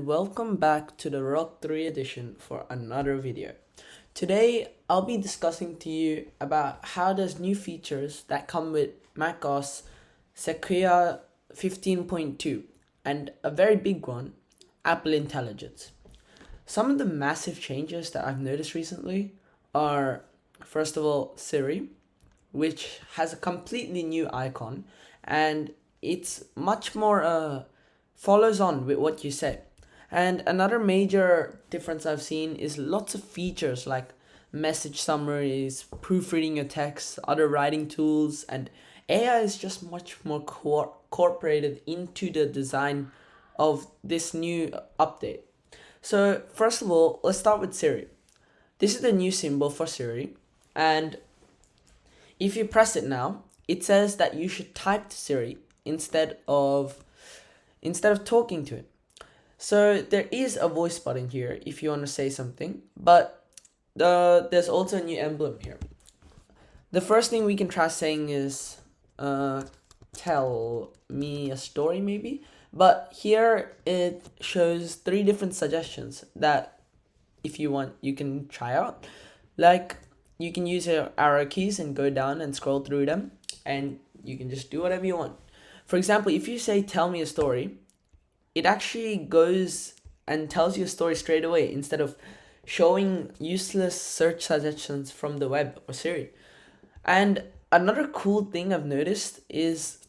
welcome back to the Rock 3 edition for another video. Today I'll be discussing to you about how there's new features that come with macOS Sequoia 15.2 and a very big one, Apple Intelligence. Some of the massive changes that I've noticed recently are, first of all, Siri, which has a completely new icon and it's much more follows on with what you said. And another major difference I've seen is lots of features like message summaries, proofreading your text, other writing tools, and AI is just much more incorporated into the design of this new update. So first of all, let's start with Siri. This is the new symbol for Siri, and if you press it now, it says that you should type to Siri instead of talking to it. So there is a voice button here if you want to say something, but there's also a new emblem here. The first thing we can try saying is tell me a story maybe, but here it shows 3 different suggestions that if you want you can try out. Like you can use your arrow keys and go down and scroll through them, and you can just do whatever you want. For example, if you say tell me a story, it actually goes and tells you a story straight away instead of showing useless search suggestions from the web or Siri. And another cool thing I've noticed is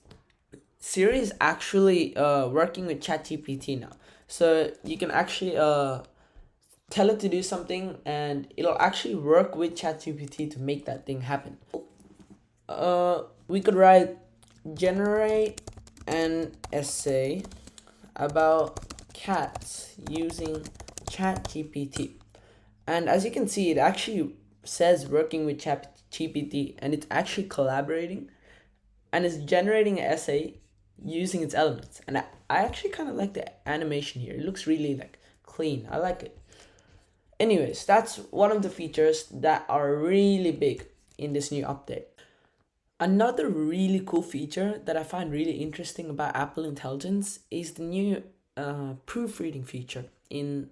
Siri is actually working with ChatGPT now. So you can actually tell it to do something and it'll actually work with ChatGPT to make that thing happen. We could write generate an essay about cats using ChatGPT, and as you can see, it actually says working with ChatGPT, and it's actually collaborating, and it's generating an essay using its elements. And I actually kind of like the animation here. It looks really like clean. I like it. Anyways, that's one of the features that are really big in this new update. Another really cool feature that I find really interesting about Apple Intelligence is the new proofreading feature in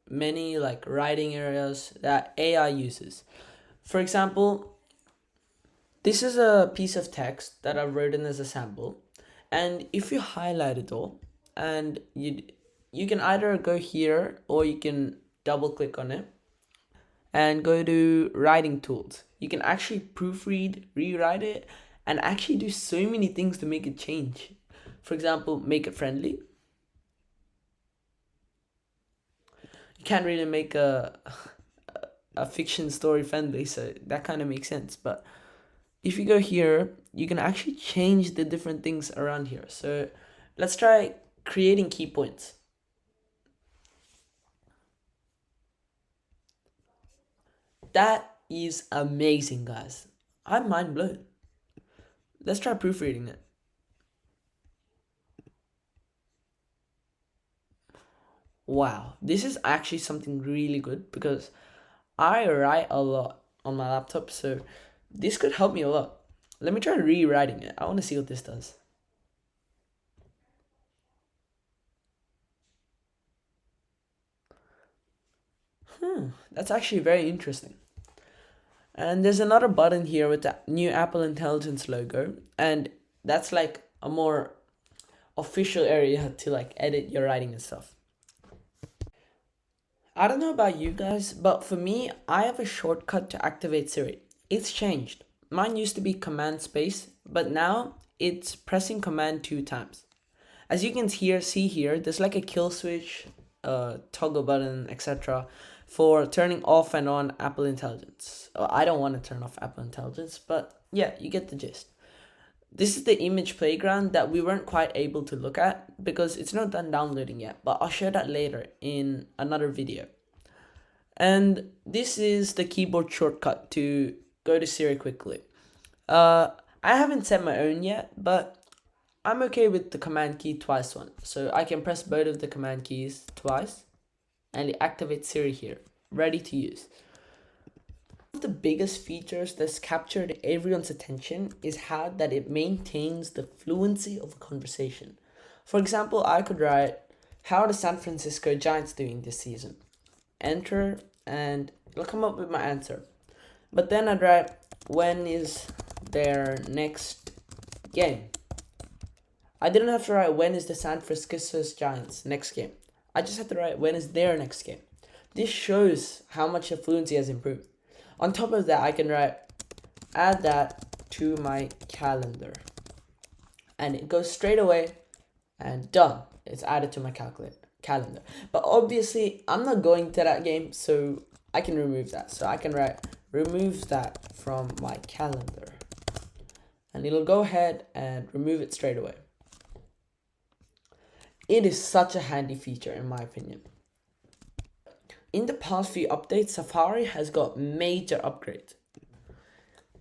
many like writing areas that AI uses. For example, this is a piece of text that I've written as a sample, and if you highlight it all, and you can either go here or you can double click on it and go to writing tools. You can actually proofread, rewrite it, and actually do so many things to make it change. For example, make it friendly. You can't really make a fiction story friendly, so that kind of makes sense. But if you go here, you can actually change the different things around here. So let's try creating key points. That is amazing, guys. I'm mind blown. Let's try proofreading it. Wow, this is actually something really good because I write a lot on my laptop, so this could help me a lot. Let me try rewriting it. I want to see what this does. That's actually very interesting. And there's another button here with the new Apple Intelligence logo, and that's like a more official area to like edit your writing and stuff. I don't know about you guys, but for me, I have a shortcut to activate Siri. It's changed. Mine used to be command space, but now it's pressing command 2 times. As you can see here, there's like a kill switch, toggle button, etc. for turning off and on Apple Intelligence. I don't want to turn off Apple Intelligence, but yeah, you get the gist. This is the image playground that we weren't quite able to look at because it's not done downloading yet, but I'll share that later in another video. And this is the keyboard shortcut to go to Siri quickly. I haven't set my own yet, but I'm okay with the command key twice one. So I can press both of the command keys twice and it activates Siri here, ready to use. One of the biggest features that's captured everyone's attention is how that it maintains the fluency of a conversation. For example, I could write, how are the San Francisco Giants doing this season? Enter, and it'll come up with my answer. But then I'd write, when is their next game? I didn't have to write when is the San Francisco Giants next game. I just had to write when is their next game. This shows how much the fluency has improved. On top of that, I can write, add that to my calendar. And it goes straight away and done. It's added to my calendar. But obviously, I'm not going to that game, so I can remove that. So I can write, remove that from my calendar. And it'll go ahead and remove it straight away. It is such a handy feature in my opinion. In the past few updates, Safari has got major upgrades.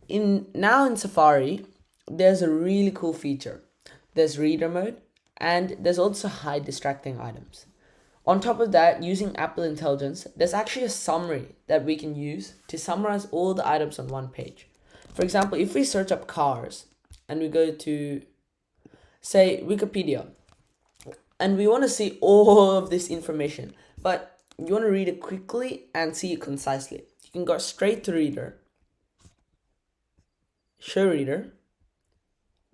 Now in Safari, there's a really cool feature. There's reader mode, and there's also hide distracting items. On top of that, using Apple Intelligence, there's actually a summary that we can use to summarize all the items on one page. For example, if we search up cars and we go to, say, Wikipedia, and we want to see all of this information, but you want to read it quickly and see it concisely, you can go straight to Reader, Show Reader,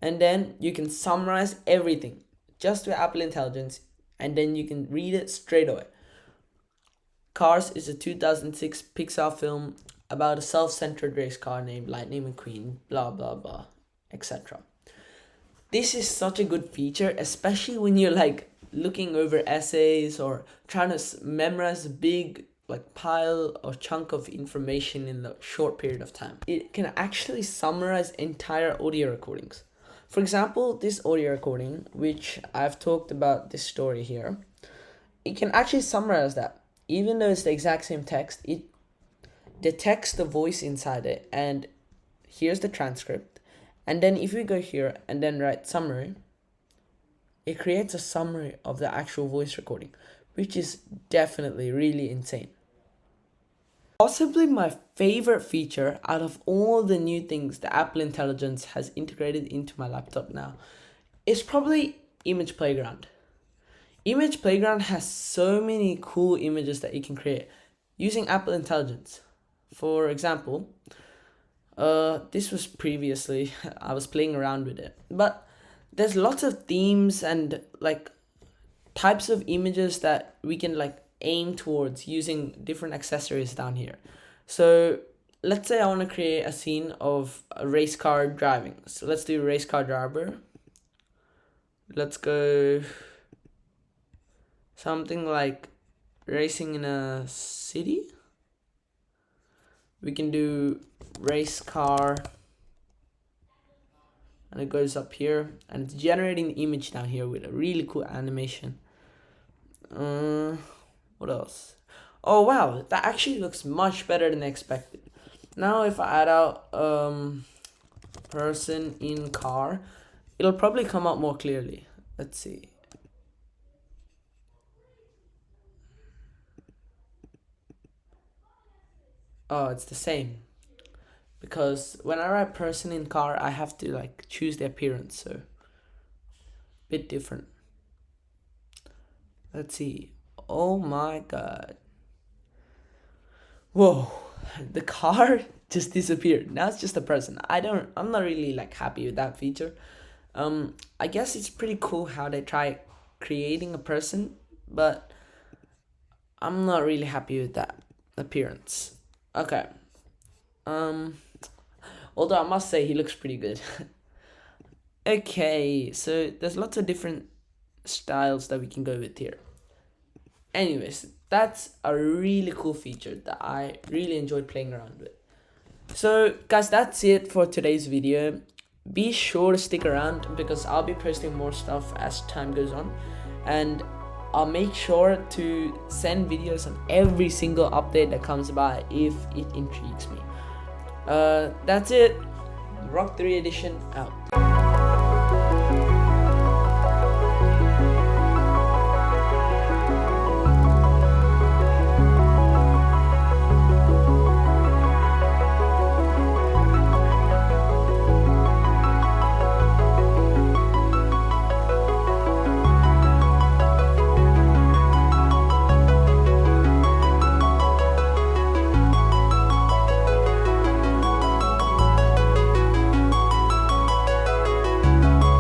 and then you can summarize everything just with Apple Intelligence, and then you can read it straight away. Cars is a 2006 Pixar film about a self-centered race car named Lightning McQueen, blah blah blah, etc. This is such a good feature, especially when you're like looking over essays or trying to memorize a big pile or chunk of information in a short period of time. It can actually summarize entire audio recordings. For example, this audio recording, which I've talked about this story here, it can actually summarize that. Even though it's the exact same text, it detects the voice inside it, and here's the transcript. And then if we go here and then write summary, it creates a summary of the actual voice recording, which is definitely really insane. Possibly my favorite feature out of all the new things that Apple Intelligence has integrated into my laptop now is probably Image Playground. Image Playground has so many cool images that you can create using Apple Intelligence. For example, this was previously, I was playing around with it, but there's lots of themes and types of images that we can aim towards using different accessories down here. So let's say I want to create a scene of a race car driving. So let's do race car driver. Let's go something like racing in a city. We can do race car, and it goes up here and it's generating the image down here with a really cool animation. What else? Oh wow, that actually looks much better than expected. Now if I add out person in car, it'll probably come out more clearly. Let's see. Oh, it's the same. Because when I write person in car, I have to choose the appearance, so a bit different. Let's see. Oh my god. Whoa, the car just disappeared. Now it's just a person. I'm not really happy with that feature. I guess it's pretty cool how they try creating a person, but I'm not really happy with that appearance. Okay. Although I must say he looks pretty good. Okay, so there's lots of different styles that we can go with here. Anyways, that's a really cool feature that I really enjoyed playing around with. So guys, that's it for today's video. Be sure to stick around because I'll be posting more stuff as time goes on, and I'll make sure to send videos on every single update that comes by if it intrigues me. That's it. Rock 3 edition out.